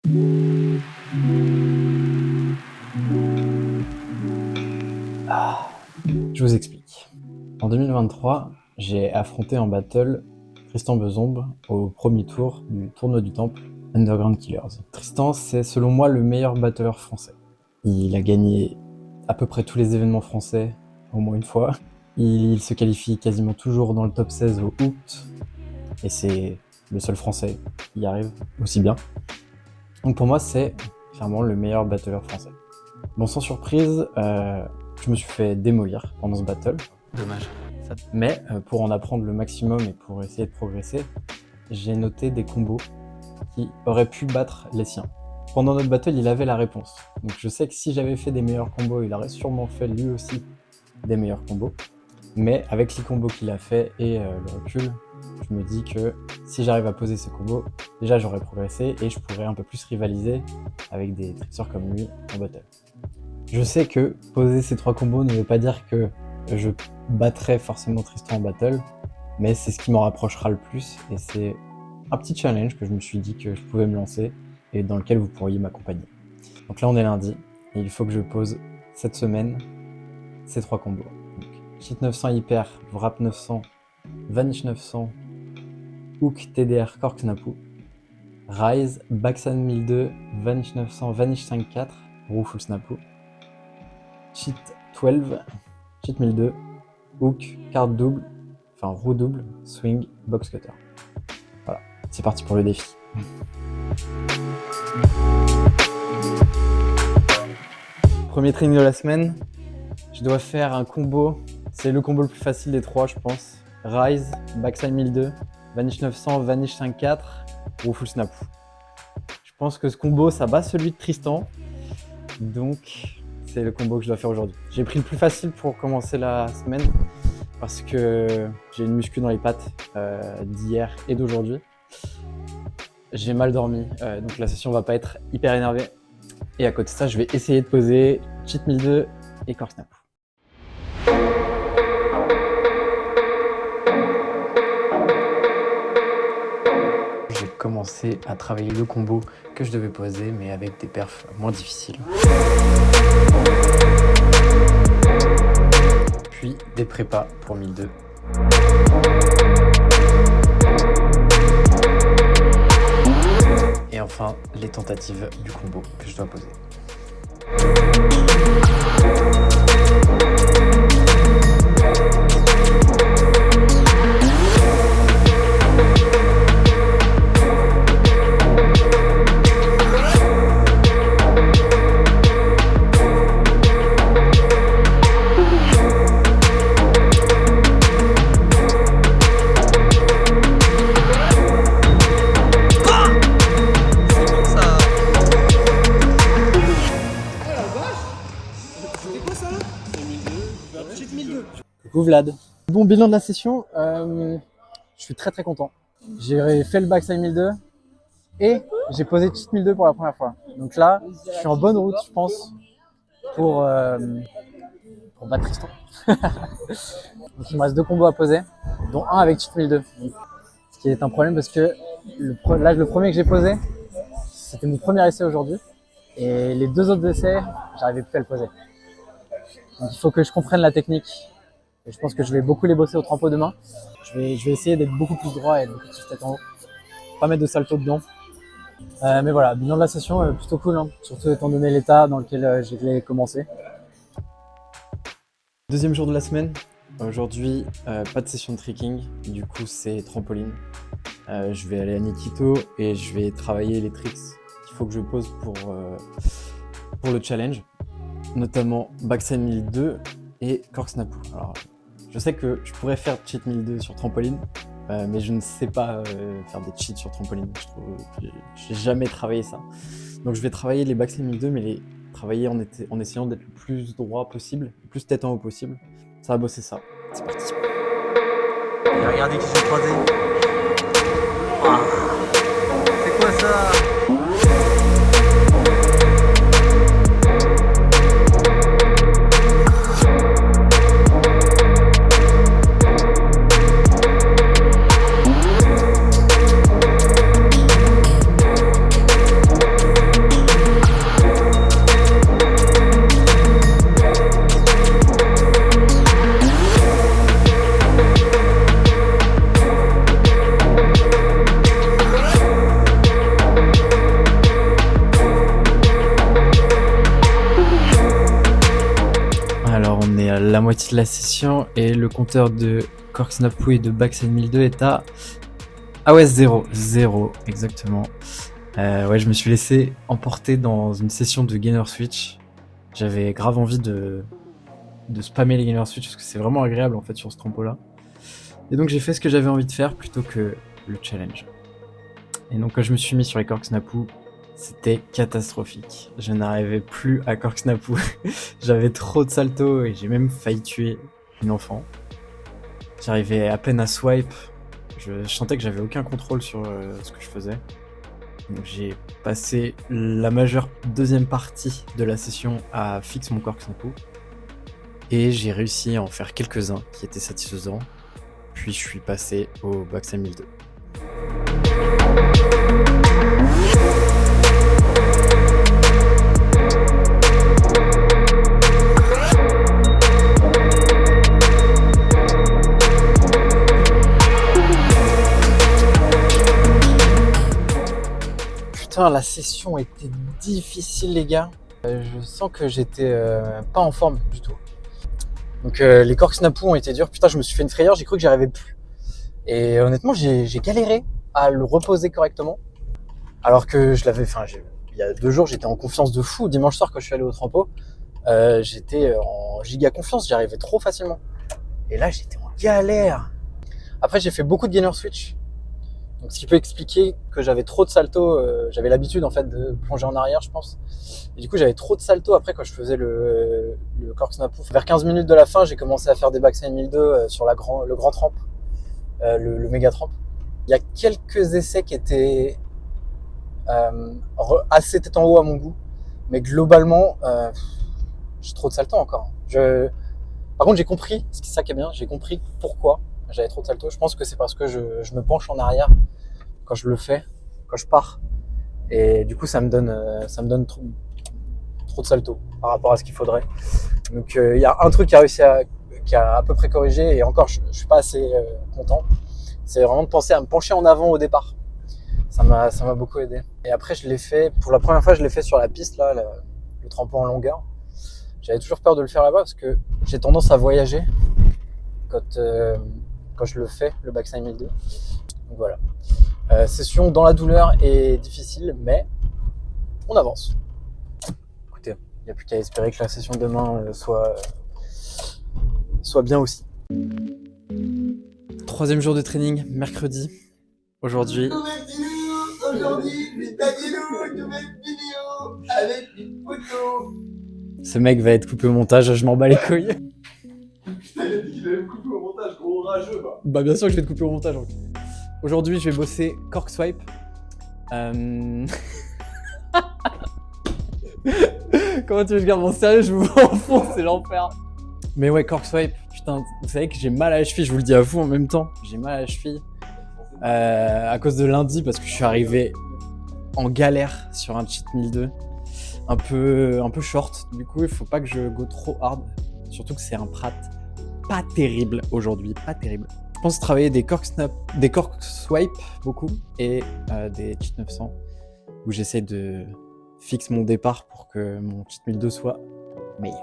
Je vous explique. En 2023, j'ai affronté en battle Tristan Bezombre au premier tour du tournoi du Temple Underground Killers. Tristan, c'est selon moi le meilleur battleur français. Il a gagné à peu près tous les événements français au moins une fois. Il se qualifie quasiment toujours dans le top 16 au août. Et c'est le seul français qui y arrive aussi bien. Donc pour moi, c'est clairement le meilleur battleur français. Bon, sans surprise, je me suis fait démolir pendant ce battle. Dommage. Mais pour en apprendre le maximum et pour essayer de progresser, j'ai noté des combos qui auraient pu battre les siens. Pendant notre battle, il avait la réponse. Donc je sais que si j'avais fait des meilleurs combos, il aurait sûrement fait lui aussi des meilleurs combos. Mais avec les combos qu'il a fait et le recul, je me dis que si j'arrive à poser ces combos, déjà j'aurais progressé et je pourrais un peu plus rivaliser avec des trickseurs comme lui en battle. Je sais que poser ces 3 combos ne veut pas dire que je battrai forcément Tristan en battle, mais c'est ce qui m'en rapprochera le plus et c'est un petit challenge que je me suis dit que je pouvais me lancer et dans lequel vous pourriez m'accompagner. Donc là on est lundi et il faut que je pose cette semaine ces 3 combos. Donc, Cheat 900 hyper, Wrap 900, Vanish 900, Hook TDR Cork Snapu, Rise, Backside 1002, Vanish 900, Vanish 5-4, Roux Full Snapu, Cheat 12, Cheat 1002, Hook, carte double, enfin roue double, swing, box cutter. Voilà, c'est parti pour le défi. Premier training de la semaine, je dois faire un combo, c'est le combo le plus facile des 3 je pense. Rise, Backside 1002, Vanish 900, Vanish 5-4, roue full snap. Je pense que ce combo ça bat celui de Tristan, donc c'est le combo que je dois faire aujourd'hui. J'ai pris le plus facile pour commencer la semaine parce que j'ai une muscu dans les pattes d'hier et d'aujourd'hui. J'ai mal dormi, donc la session va pas être hyper énervée. Et à côté de ça, je vais essayer de poser Cheat 1002 et Cork Snap. J'ai commencé à travailler le combo que je devais poser, mais avec des perfs moins difficiles. Puis des prépas pour 1002. Et enfin, les tentatives du combo que je dois poser. Coucou Vlad. Bon bilan de la session, je suis très content. J'ai fait le backside 1002 et j'ai posé cheat 1002 pour la première fois. Donc là, je suis en bonne route, je pense, pour battre Tristan. Donc il me reste 2 combos à poser, dont un avec cheat 1002. Donc, ce qui est un problème parce que le premier que j'ai posé, c'était mon premier essai aujourd'hui. Et les 2 autres essais, j'arrivais plus à le poser. Donc il faut que je comprenne la technique. Et je pense que je vais beaucoup les bosser au trampo demain. Je vais essayer d'être beaucoup plus droit et être beaucoup plus tête en haut. Pas mettre de salto dedans. Mais voilà, bilan de la session, plutôt cool, hein. Surtout étant donné l'état dans lequel j'ai commencé. Deuxième jour de la semaine. Aujourd'hui, pas de session de tricking. Du coup, c'est trampoline. Je vais aller à Nikito et je vais travailler les tricks qu'il faut que je pose pour le challenge. Notamment Backside 1002 et Cork Snapu. Alors, je sais que je pourrais faire Cheat 1002 sur trampoline, mais je ne sais pas faire des cheats sur trampoline. Je n'ai jamais travaillé ça. Donc je vais travailler les Backside 1002, mais les travailler en essayant d'être le plus droit possible, le plus tête en haut possible. Ça va bosser ça. C'est parti. Et regardez qui s'est croisé. Ah. C'est quoi ça? la moitié de la session et le compteur de Cork-Snapu et de Backside 1002 est à... Ah ouais, 0, exactement. Ouais, je me suis laissé emporter dans une session de Gainer Switch. J'avais grave envie de spammer les Gainer Switch parce que c'est vraiment agréable en fait sur ce trampo-là. Et donc j'ai fait ce que j'avais envie de faire plutôt que le challenge. Et donc quand je me suis mis sur les Cork-Snapu, c'était catastrophique. Je n'arrivais plus à Cork-Snapu. J'avais trop de saltos et j'ai même failli tuer une enfant. J'arrivais à peine à swipe. Je sentais que j'avais aucun contrôle sur ce que je faisais. Donc j'ai passé la majeure deuxième partie de la session à fixer mon Cork-Snapu. Et j'ai réussi à en faire quelques-uns qui étaient satisfaisants. Puis je suis passé au Backside 1002. Putain, la session était difficile les gars. Je sens que j'étais pas en forme du tout. Donc les Cork-Snapu ont été durs. Putain, je me suis fait une frayeur, j'ai cru que j'y arrivais plus. Et honnêtement, j'ai galéré à le reposer correctement. Alors que je l'avais... il y a 2 jours, j'étais en confiance de fou. Dimanche soir, quand je suis allé au trampo, j'étais en giga confiance, j'y arrivais trop facilement. Et là, j'étais en galère. Après, j'ai fait beaucoup de gainer switch. Donc, ce qui peut expliquer que j'avais trop de saltos. J'avais l'habitude en fait de plonger en arrière, je pense. Et du coup, j'avais trop de saltos après quand je faisais le Cork-Snapu. Vers 15 minutes de la fin, j'ai commencé à faire des Backside 1002 sur le grand tramp, le méga tramp. Il y a quelques essais qui étaient assez tête en haut à mon goût, mais globalement, j'ai trop de saltos encore. Par contre, j'ai compris, c'est ça qui est bien, j'ai compris pourquoi j'avais trop de saltos. Je pense que c'est parce que je me penche en arrière quand je le fais, quand je pars, et du coup, ça me donne trop de saltos par rapport à ce qu'il faudrait. Donc, il y a un truc qui a à peu près corrigé, et encore, je suis pas assez content. C'est vraiment de penser à me pencher en avant au départ. Ça m'a beaucoup aidé. Et après, je l'ai fait, pour la première fois, je l'ai fait sur la piste, là, le trampo en longueur. J'avais toujours peur de le faire là-bas parce que j'ai tendance à voyager quand je le fais, le Backside 1002. Donc voilà. Session dans la douleur est difficile, mais on avance. Écoutez, il n'y a plus qu'à espérer que la session de demain soit bien aussi. 3e jour de training, mercredi. Aujourd'hui, nouvelle vidéo avec une photo. Ce mec va être coupé au montage, je m'en bats les couilles. Putain, il a dit qu'il allait me couper au montage, gros rageux, bah. Bah bien sûr que je vais te couper au montage. Aujourd'hui, je vais bosser cork swipe. Comment tu veux que je garde mon sérieux? Je vous vois en fond, c'est l'enfer. Mais ouais, cork swipe, putain, vous savez que j'ai mal à la cheville, je vous le dis à vous en même temps. J'ai mal à la cheville à cause de lundi parce que je suis arrivé en galère sur un cheat 1002. Un peu short. Du coup, il faut pas que je go trop hard. Surtout que c'est un prat pas terrible aujourd'hui, pas terrible. Je pense travailler des cork swipe beaucoup et des cheat 900 où j'essaie de fixer mon départ pour que mon cheat 1002 soit meilleur.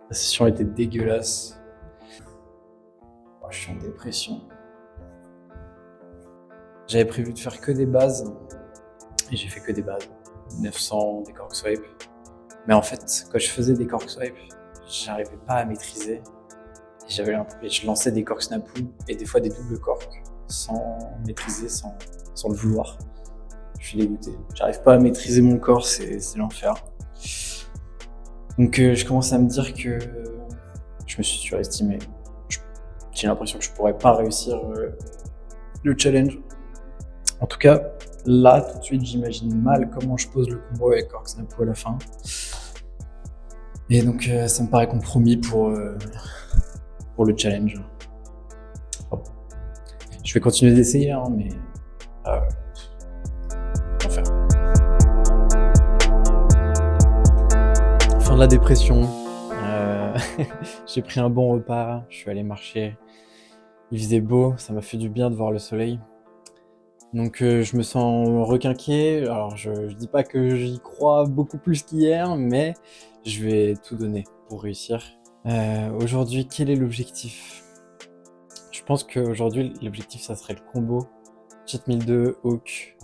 La session était dégueulasse. Oh, je suis en dépression. J'avais prévu de faire que des bases. et j'ai fait que des bases. 900, des cork swipes. Mais en fait, quand je faisais des cork swipes, j'arrivais pas à maîtriser. Et je lançais des cork snapu et des fois des doubles corks sans maîtriser, sans le vouloir. Je suis dégoûté. J'arrive pas à maîtriser mon corps, c'est l'enfer. Donc je commence à me dire que je me suis surestimé. J'ai l'impression que je pourrais pas réussir le challenge. En tout cas, là, tout de suite, j'imagine mal comment je pose le combo avec cork snapu à la fin. Et donc ça me paraît compromis pour le challenge. Bon. Je vais continuer d'essayer, hein, mais enfer. Fin de la dépression. J'ai pris un bon repas, je suis allé marcher. Il faisait beau, ça m'a fait du bien de voir le soleil. Donc je me sens requinqué. Alors je dis pas que j'y crois beaucoup plus qu'hier, mais je vais tout donner pour réussir. Aujourd'hui, quel est l'objectif ? Je pense qu'aujourd'hui, l'objectif, ça serait le combo cheat 1002 hook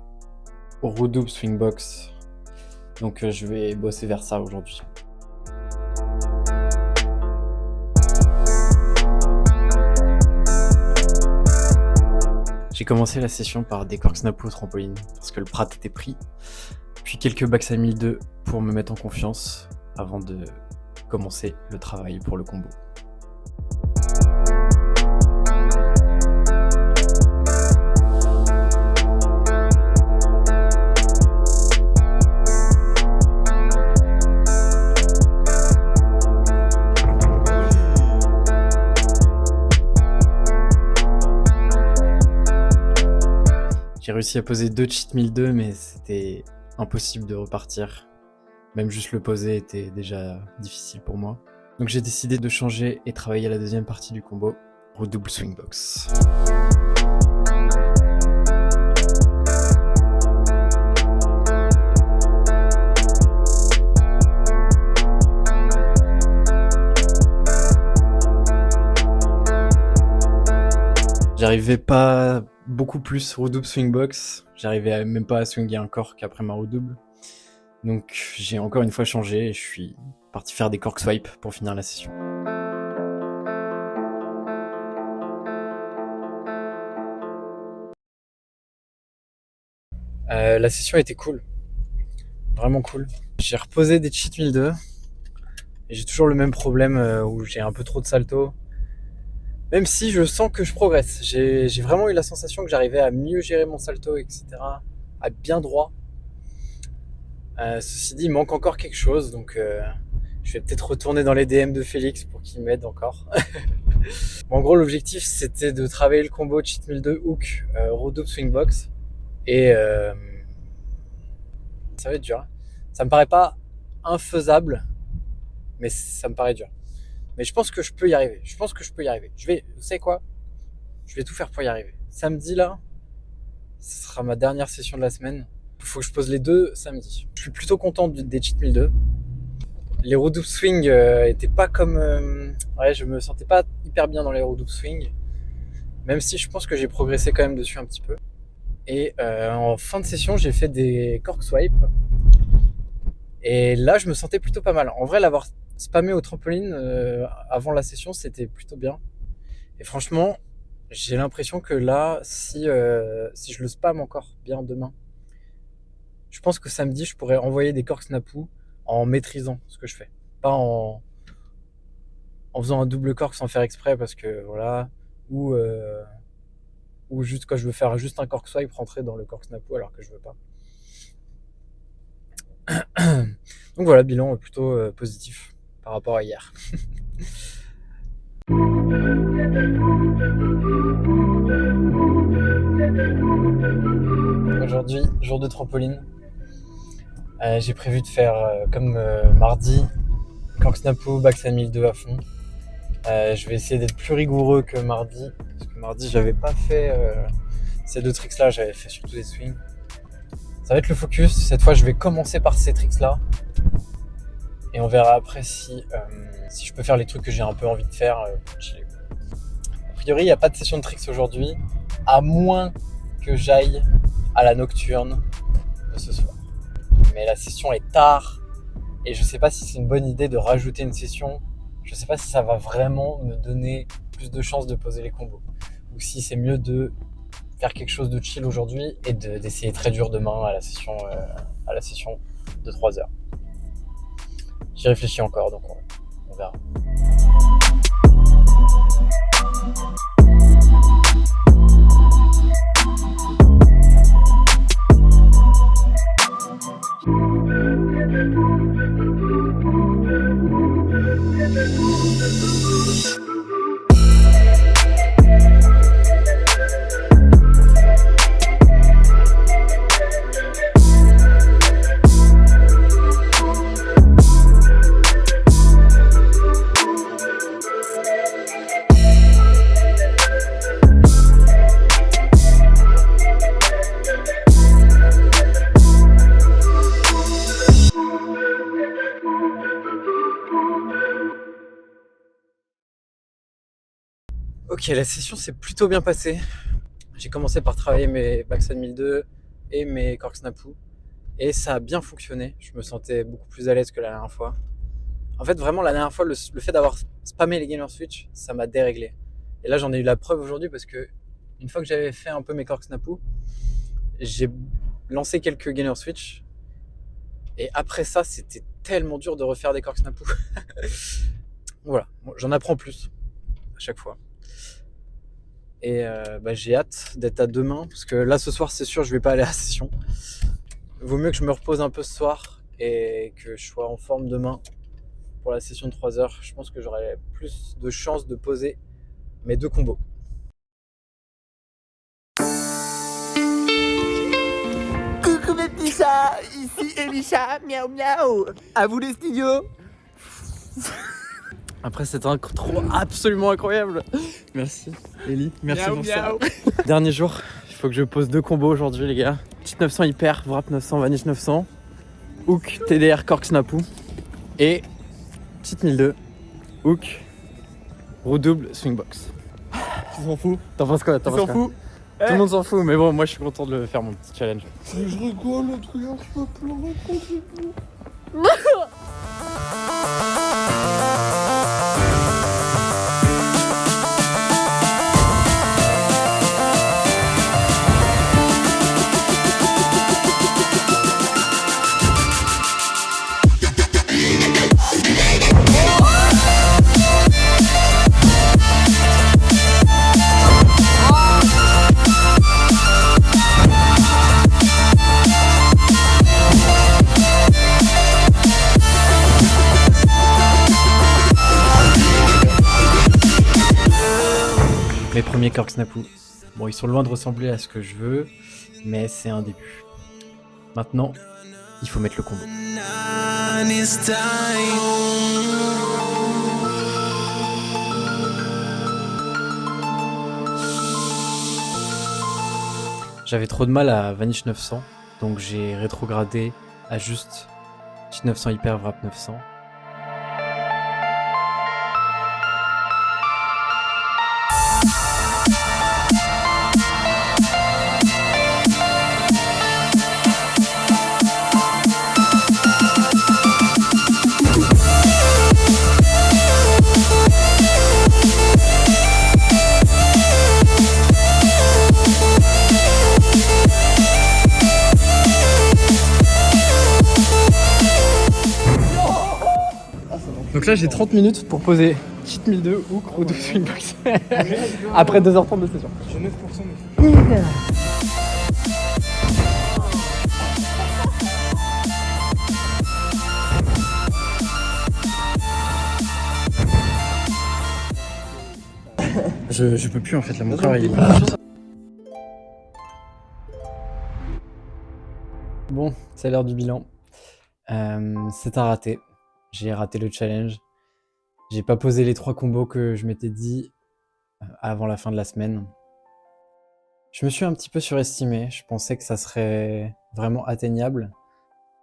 redouble swing box. Donc je vais bosser vers ça aujourd'hui. J'ai commencé la session par des cork snapu au trampoline parce que le prat était pris. Puis quelques backs à 1002 pour me mettre en confiance avant de commencer le travail pour le combo. J'ai réussi à poser 2 cheat 1002, mais c'était impossible de repartir. Même juste le poser était déjà difficile pour moi. Donc j'ai décidé de changer et travailler la deuxième partie du combo, redouble swing box. J'arrivais pas beaucoup plus redouble swing box, j'arrivais même pas à swinguer un cork après ma redouble. Donc j'ai encore une fois changé et je suis parti faire des cork swipes pour finir la session. La session était cool, vraiment cool. J'ai reposé des cheat 1002 et j'ai toujours le même problème où j'ai un peu trop de salto. Même si je sens que je progresse, j'ai vraiment eu la sensation que j'arrivais à mieux gérer mon salto, etc. À bien droit. Ceci dit, il manque encore quelque chose, donc je vais peut-être retourner dans les DM de Félix pour qu'il m'aide encore. Bon, en gros, l'objectif, c'était de travailler le combo cheat 1002 hook redouble swing box. Et ça va être dur. Ça me paraît pas infaisable, mais ça me paraît dur. Mais je pense que je peux y arriver. Vous savez quoi ? Je vais tout faire pour y arriver. Samedi, là, ce sera ma dernière session de la semaine. Il faut que je pose les deux samedi. Je suis plutôt content des cheat 1002. Les redouble swing étaient pas comme... je me sentais pas hyper bien dans les redouble swing. Même si je pense que j'ai progressé quand même dessus un petit peu. Et en fin de session, j'ai fait des cork swipes. Et là, je me sentais plutôt pas mal. En vrai, l'avoir spammé au trampoline avant la session, c'était plutôt bien. Et franchement, j'ai l'impression que là, si je le spam encore bien demain, je pense que samedi, je pourrais envoyer des cork snapu en maîtrisant ce que je fais. Pas en faisant un double cork sans faire exprès parce que voilà, ou juste quand je veux faire juste un cork swipe rentrer dans le cork snapu alors que je veux pas. Donc voilà, bilan plutôt positif par rapport à hier. Aujourd'hui, jour de trampoline. J'ai prévu de faire comme mardi, cork snapu, back 1002 à fond. Je vais essayer d'être plus rigoureux que mardi, parce que mardi j'avais pas fait ces deux tricks là, j'avais fait surtout des swings. Ça va être le focus, cette fois je vais commencer par ces tricks là, et on verra après si je peux faire les trucs que j'ai un peu envie de faire pour chiller. A priori il n'y a pas de session de tricks aujourd'hui, à moins que j'aille à la nocturne, peu ce soir. Mais la session est tard et je sais pas si c'est une bonne idée de rajouter une session. Je sais pas si ça va vraiment me donner plus de chances de poser les combos. Ou si c'est mieux de faire quelque chose de chill aujourd'hui et d'essayer très dur demain à la session de 3 heures. J'y réfléchis encore, donc on verra. Ok, la session s'est plutôt bien passée. J'ai commencé par travailler mes backside 1002 et mes cork snapu et ça a bien fonctionné. Je me sentais beaucoup plus à l'aise que la dernière fois. En fait, vraiment, la dernière fois, le fait d'avoir spammé les gainer switch, ça m'a déréglé. Et là, j'en ai eu la preuve aujourd'hui parce que une fois que j'avais fait un peu mes cork snapu, j'ai lancé quelques gainer switch et après ça, c'était tellement dur de refaire des cork snapu. Voilà, j'en apprends plus à chaque fois. Et j'ai hâte d'être à demain parce que là ce soir c'est sûr je vais pas aller à la session. Vaut mieux que je me repose un peu ce soir et que je sois en forme demain pour la session de 3 heures. Je pense que j'aurai plus de chances de poser mes 2 combos. Coucou mes petits chats, ici Elisha, miaou miaou. À vous les studios. Après cette intro absolument incroyable. Merci Ellie, merci Miaou, pour miaou. ça. Dernier jour, il faut que je pose 2 combos aujourd'hui les gars. Cheat 900 hyper, wrap 900, vanish 900, hook, TDR, cork snapu et cheat 1002, hook, roue double, swing box. Tu t'en fous? T'en penses quoi? Tu t'en fous? Tout le monde s'en fout, mais bon, moi je suis content de le faire mon petit challenge. Je rigole, l'autre gars, je peux pleurer. Mes premiers cork snapu. Bon, ils sont loin de ressembler à ce que je veux, mais c'est un début. Maintenant, il faut mettre le combo. J'avais trop de mal à Vanish 900, donc j'ai rétrogradé à juste Cheat 900 hyper, wrap 900. Donc là j'ai 30 minutes pour poser Cheat 1002 ou Roue double swing box. Après 2h30 de session. J'ai 9% mais Je peux plus en fait, là mon corps il... Bon, c'est l'heure du bilan. C'est un raté. J'ai raté le challenge. J'ai pas posé les 3 combos que je m'étais dit avant la fin de la semaine. Je me suis un petit peu surestimé. Je pensais que ça serait vraiment atteignable.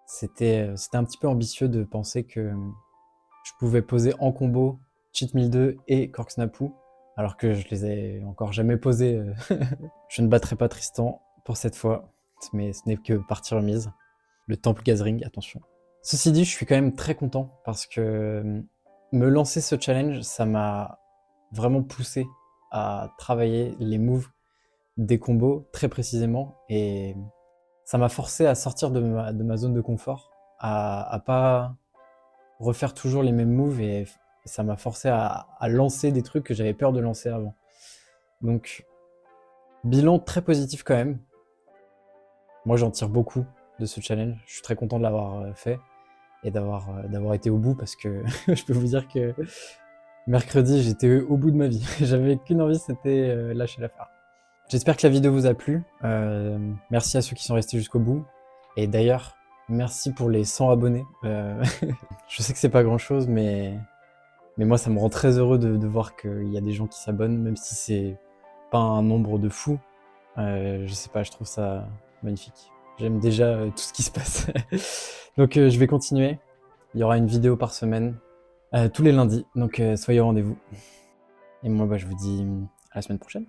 C'était un petit peu ambitieux de penser que je pouvais poser en combo Cheat 1002 et cork snapu, alors que je les ai encore jamais posés. Je ne battrai pas Tristan pour cette fois, mais ce n'est que partie remise. le temple Gazring, attention. Ceci dit, je suis quand même très content parce que me lancer ce challenge, ça m'a vraiment poussé à travailler les moves des combos très précisément et ça m'a forcé à sortir de ma zone de confort, à pas refaire toujours les mêmes moves et ça m'a forcé à lancer des trucs que j'avais peur de lancer avant. Donc, bilan très positif quand même. Moi, j'en tire beaucoup de ce challenge. Je suis très content de l'avoir fait et d'avoir été au bout parce que je peux vous dire que mercredi, j'étais au bout de ma vie. J'avais qu'une envie, c'était lâcher l'affaire. J'espère que la vidéo vous a plu. Merci à ceux qui sont restés jusqu'au bout. Et d'ailleurs, merci pour les 100 abonnés. Je sais que c'est pas grand chose, mais moi, ça me rend très heureux de voir qu'il y a des gens qui s'abonnent, même si c'est pas un nombre de fous. Je sais pas, je trouve ça magnifique. J'aime déjà tout ce qui se passe. Donc je vais continuer. Il y aura une vidéo par semaine, tous les lundis. Donc soyez au rendez-vous. Et moi, je vous dis à la semaine prochaine.